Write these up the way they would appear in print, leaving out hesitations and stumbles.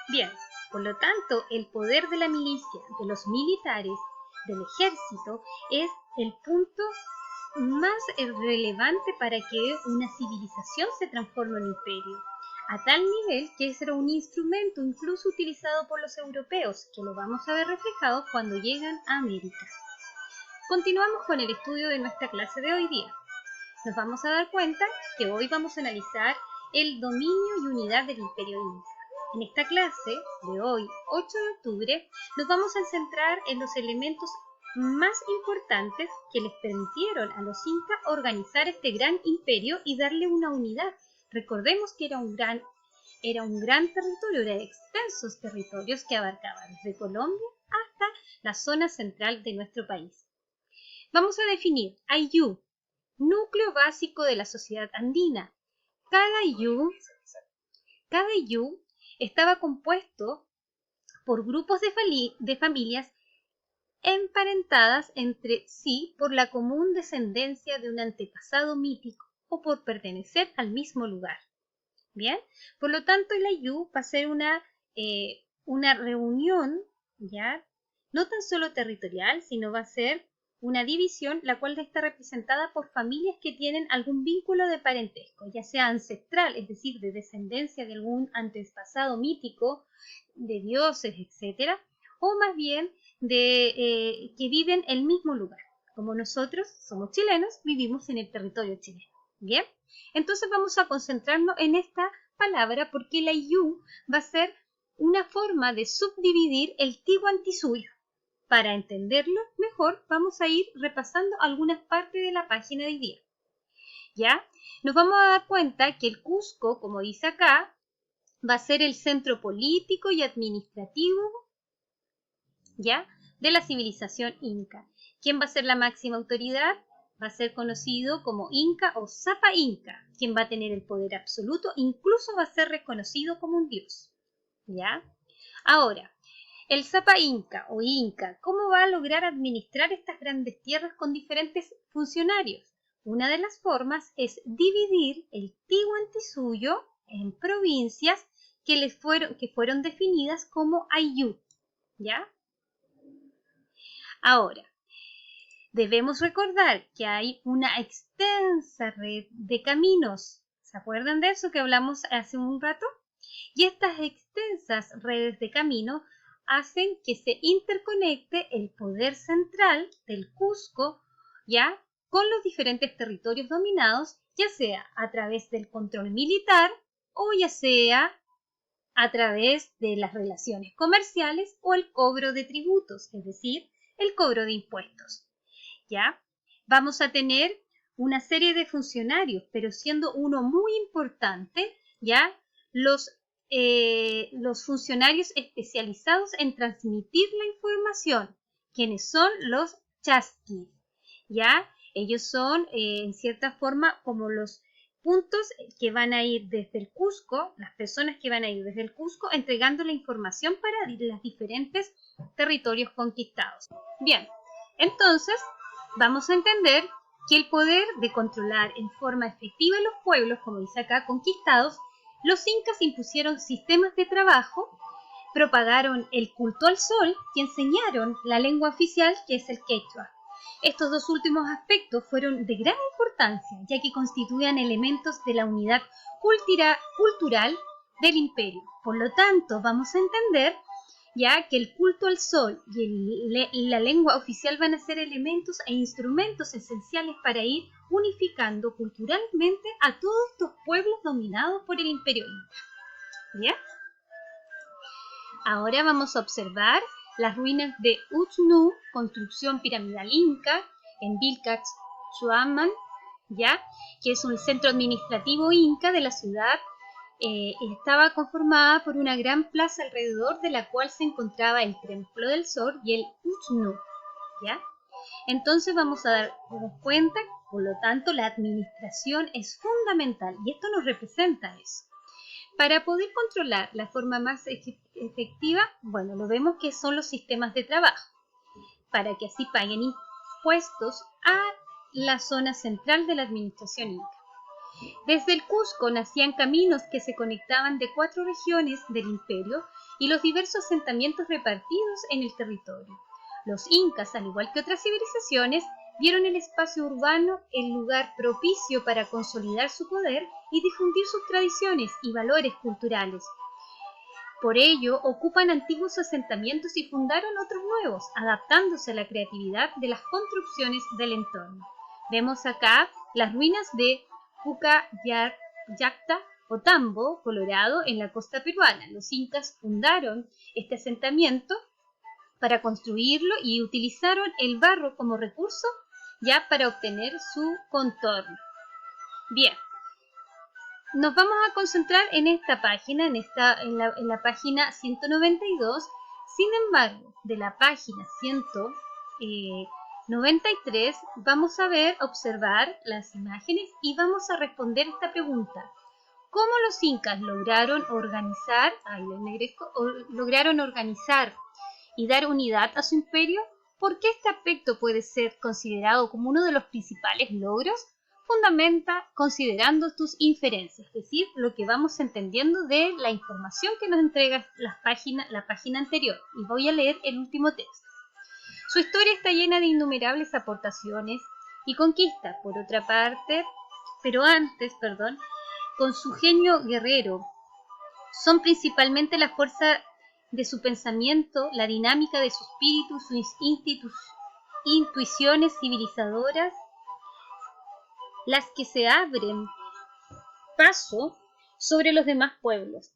Bien, por lo tanto, el poder de la milicia, de los militares, del ejército, es el punto más relevante para que una civilización se transforme en imperio, a tal nivel que ese era un instrumento incluso utilizado por los europeos, que lo vamos a ver reflejado cuando llegan a América. Continuamos con el estudio de nuestra clase de hoy día. Nos vamos a dar cuenta que hoy vamos a analizar el dominio y unidad del Imperio Inca. En esta clase de hoy, 8 de octubre, nos vamos a centrar en los elementos más importantes que les permitieron a los incas organizar este gran imperio y darle una unidad. Recordemos que era un gran territorio, eran extensos territorios que abarcaban desde Colombia hasta la zona central de nuestro país. Vamos a definir Ayllu, núcleo básico de la sociedad andina. Cada Ayllu estaba compuesto por grupos de familias emparentadas entre sí por la común descendencia de un antepasado mítico o por pertenecer al mismo lugar. Bien, por lo tanto el Ayllu va a ser una reunión, ¿ya? No tan solo territorial, sino va a ser una división la cual está representada por familias que tienen algún vínculo de parentesco, ya sea ancestral, es decir, de descendencia de algún antepasado mítico, de dioses, etc., o más bien de que viven en el mismo lugar. Como nosotros somos chilenos, vivimos en el territorio chileno. Bien, entonces vamos a concentrarnos en esta palabra porque el Ayllu va a ser una forma de subdividir el Tiwantisuyo. Para entenderlo mejor, vamos a ir repasando algunas partes de la página de hoy día. ¿Ya? Nos vamos a dar cuenta que el Cusco, como dice acá, va a ser el centro político y administrativo, ¿ya?, de la civilización inca. ¿Quién va a ser la máxima autoridad? Va a ser conocido como Inca o Sapa Inca, quien va a tener el poder absoluto, incluso va a ser reconocido como un dios. ¿Ya? Ahora, el Sapa Inca o Inca, ¿cómo va a lograr administrar estas grandes tierras con diferentes funcionarios? Una de las formas es dividir el Tiwantisuyo en provincias que fueron definidas como Ayllu, ¿ya? Ahora, debemos recordar que hay una extensa red de caminos. ¿Se acuerdan de eso que hablamos hace un rato? Y estas extensas redes de caminos hacen que se interconecte el poder central del Cusco, ¿ya?, con los diferentes territorios dominados, ya sea a través del control militar o ya sea a través de las relaciones comerciales o el cobro de tributos, es decir, el cobro de impuestos. ¿Ya? Vamos a tener una serie de funcionarios, pero siendo uno muy importante, ¿ya?, los funcionarios especializados en transmitir la información, quienes son los chasquis, ¿ya? Ellos son, en cierta forma, como los puntos que van a ir desde el Cusco, las personas que van a ir desde el Cusco entregando la información para los diferentes territorios conquistados. Bien, entonces vamos a entender que el poder de controlar en forma efectiva los pueblos, como dice acá, conquistados, los incas impusieron sistemas de trabajo, propagaron el culto al sol y enseñaron la lengua oficial, que es el quechua. Estos dos últimos aspectos fueron de gran importancia, ya que constituían elementos de la unidad cultural del imperio. Por lo tanto, vamos a entender ya que el culto al sol y la lengua oficial van a ser elementos e instrumentos esenciales para ir unificando culturalmente a todos estos pueblos dominados por el imperio inca. ¿Ya? Ahora vamos a observar las ruinas de Utnu, construcción piramidal inca, en Vilcachchuaman, ¿ya?, que es un centro administrativo inca de la ciudad. Estaba conformada por una gran plaza alrededor de la cual se encontraba el Templo del Sol y el Utnu, ¿ya? Entonces vamos a darnos cuenta, por lo tanto, la administración es fundamental y esto nos representa eso. Para poder controlar la forma más efectiva, bueno, lo vemos que son los sistemas de trabajo, para que así paguen impuestos a la zona central de la administración inca. Desde el Cusco nacían caminos que se conectaban de 4 regiones del imperio y los diversos asentamientos repartidos en el territorio. Los incas, al igual que otras civilizaciones, vieron el espacio urbano el lugar propicio para consolidar su poder y difundir sus tradiciones y valores culturales. Por ello, ocupan antiguos asentamientos y fundaron otros nuevos, adaptándose a la creatividad de las construcciones del entorno. Vemos acá las ruinas de Pucallacta o Tambo, Colorado, en la costa peruana. Los incas fundaron este asentamiento para construirlo y utilizaron el barro como recurso ya para obtener su contorno. Bien, nos vamos a concentrar en esta página, en la página 192. Sin embargo, de la página 193 vamos a observar las imágenes y vamos a responder esta pregunta. ¿Cómo los incas lograron organizar y dar unidad a su imperio? ¿Por qué este aspecto puede ser considerado como uno de los principales logros? Fundamenta considerando tus inferencias, es decir, lo que vamos entendiendo de la información que nos entrega la página anterior. Y voy a leer el último texto. Su historia está llena de innumerables aportaciones y conquistas, por otra parte, con su genio guerrero, son principalmente la fuerza de su pensamiento, la dinámica de su espíritu, sus intuiciones civilizadoras, las que se abren paso sobre los demás pueblos.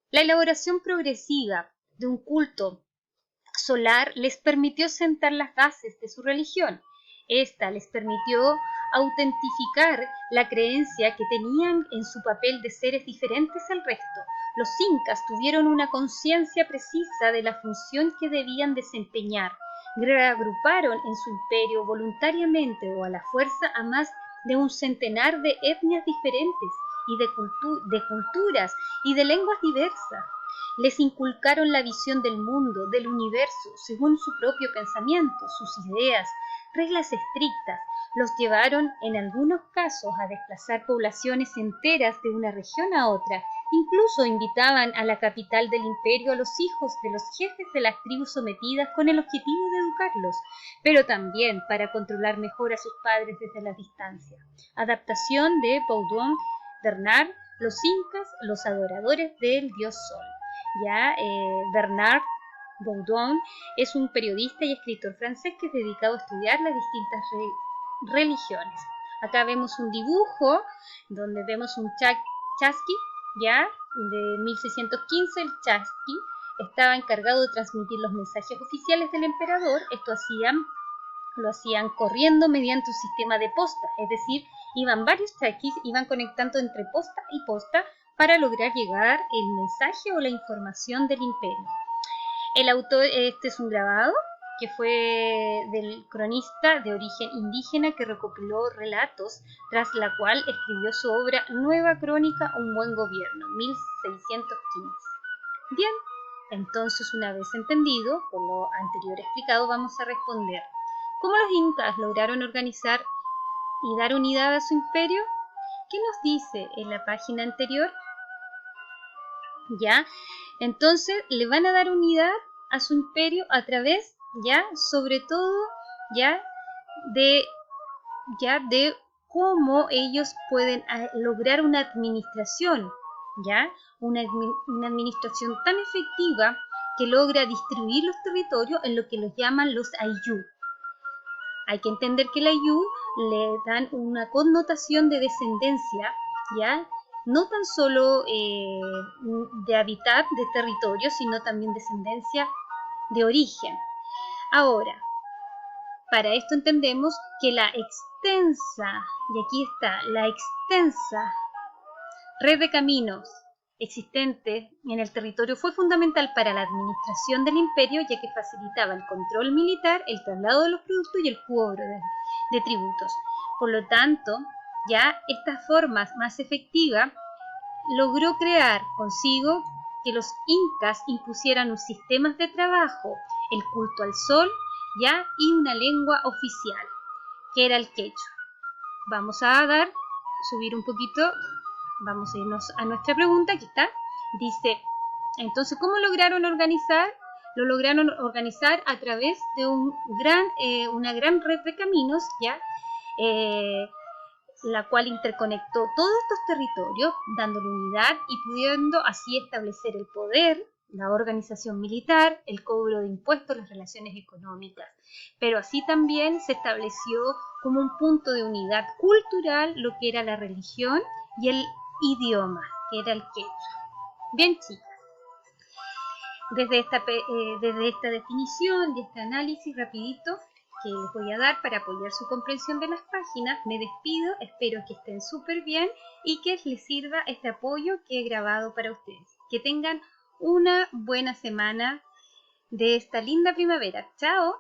La elaboración progresiva de un culto solar les permitió sentar las bases de su religión. Esta les permitió autentificar la creencia que tenían en su papel de seres diferentes al resto. Los incas tuvieron una conciencia precisa de la función que debían desempeñar. Reagruparon en su imperio voluntariamente o a la fuerza a más de un centenar de etnias diferentes y de culturas y de lenguas diversas. Les inculcaron la visión del mundo, del universo, según su propio pensamiento, sus ideas, reglas estrictas. Los llevaron en algunos casos a desplazar poblaciones enteras de una región a otra. Incluso invitaban a la capital del imperio a los hijos de los jefes de las tribus sometidas con el objetivo de educarlos, pero también para controlar mejor a sus padres desde la distancia. Adaptación de Baudouin Bernard, Los incas, los adoradores del dios Sol. Bernard Baudouin es un periodista y escritor francés que es dedicado a estudiar las distintas religiones. Acá vemos un dibujo donde vemos un chasqui, de 1615. El chasqui estaba encargado de transmitir los mensajes oficiales del emperador. Esto lo hacían corriendo mediante un sistema de posta, es decir, iban varios chasquis, iban conectando entre posta y posta para lograr llegar el mensaje o la información del imperio. El autor, este es un grabado que fue del cronista de origen indígena que recopiló relatos, tras la cual escribió su obra Nueva Crónica, un buen gobierno, 1615. Bien, entonces una vez entendido, por lo anterior explicado, vamos a responder. ¿Cómo los incas lograron organizar y dar unidad a su imperio? ¿Qué nos dice en la página anterior? Entonces le van a dar unidad a su imperio a través, sobre todo, de cómo ellos pueden lograr una administración, una administración tan efectiva que logra distribuir los territorios en lo que los llaman los ayllu. Hay que entender que el ayllu le dan una connotación de descendencia, no tan solo de hábitat, de territorio, sino también descendencia de origen. Ahora, para esto entendemos que la extensa red de caminos existente en el territorio fue fundamental para la administración del imperio, ya que facilitaba el control militar, el traslado de los productos y el cobro de tributos. Por lo tanto, esta forma más efectiva logró crear consigo que los incas impusieran un sistema de trabajo, el culto al sol, y una lengua oficial, que era el quechua. Vamos a dar subir un poquito, vamos a irnos a nuestra pregunta, aquí está. Dice, entonces, ¿cómo lograron organizar? Lo lograron organizar a través de una gran red de caminos, ¿ya? La cual interconectó todos estos territorios, dándole unidad y pudiendo así establecer el poder, la organización militar, el cobro de impuestos, las relaciones económicas. Pero así también se estableció como un punto de unidad cultural lo que era la religión y el idioma, que era el quechua. Bien, chicas. Desde esta definición y este análisis rapidito que les voy a dar para apoyar su comprensión de las páginas, me despido, espero que estén súper bien y que les sirva este apoyo que he grabado para ustedes. Que tengan una buena semana de esta linda primavera. ¡Chao!